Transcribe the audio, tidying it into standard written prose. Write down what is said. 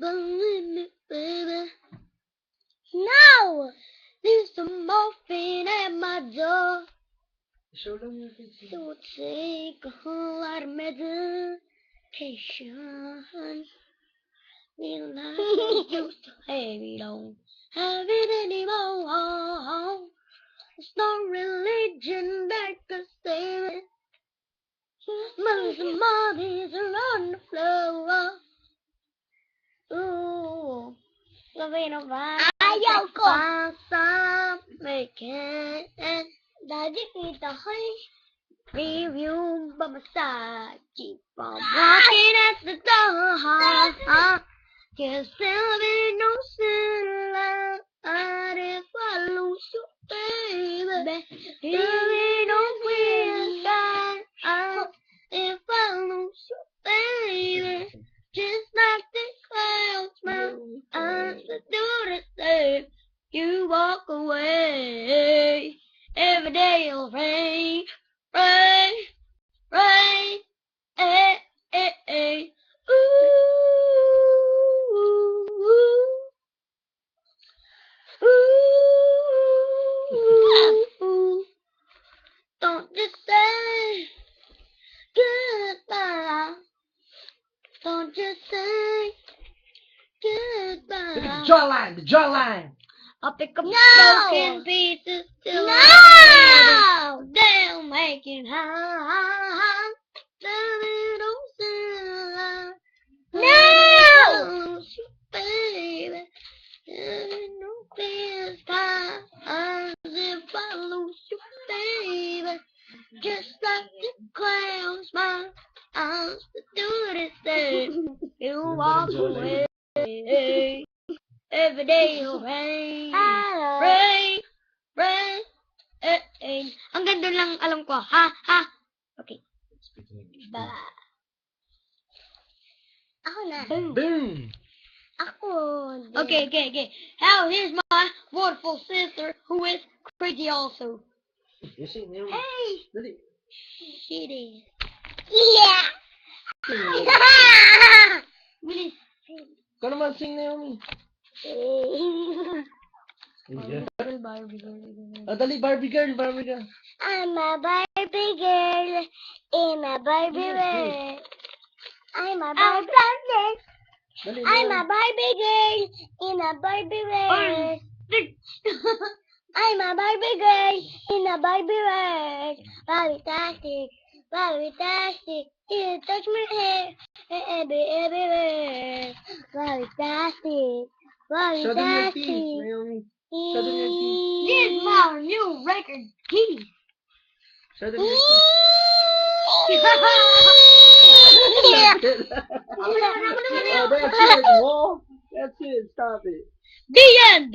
believe me, baby. No! There's some morphine at my door. It would take a whole lot of medication. Feel like I used to have it, don't have it anymore. There's no religion that can save it. Millions of mummies are on the floor. Ooh, gawin na ba? Ayaw ko! Basta may can. Daddy, kita ko review by my side. Keep on walking at the door. Cause there'll be no sunlight if I lose you, baby. There'll be no clear sky if I lose you, baby. Just like the clouds, my eyes do the same. You walk away. Every day it'll rain, rain, rain, eh, eh, eh. Ooh, ooh, ooh. Don't just say goodbye. Don't just say goodbye. Look at the jawline, the jawline. I'll pick up No! broken pieces till No! they'll make it high. Little silver. No! Lose you, baby. No clear skies if I lose you, baby. Just like the clouds, my eyes do the same. You walk away. Every day it'll rain, rain, rain, eh, eh. Hanggang doon lang alam ko, ha, ha. Okay. Ba. Ako na. Boom. Ako. Okay. Now here's my wonderful sister who is crazy also. You see, Naomi? Hey! Dali. She is. Yeah! Bilis. Ikaw naman sing, Naomi. Yeah. Dali, Barbie girl, Barbie girl. I'm a Barbie girl in a Barbie world. I'm a Barbie girl. Dali, I'm a Naomi. Barbie girl in a Barbie world. I'm a Barbie girl in a Barbie world. Barbie-tastic, Barbie-tastic. You touch my hair everywhere. Barbie-tastic, Show them your teeth, Barbie-tastic. Naomi. Show them your teeth. This is my new record, Kitty. Show them your teeth. Oh, that's it. Whoa. That's it. Stop it. The end.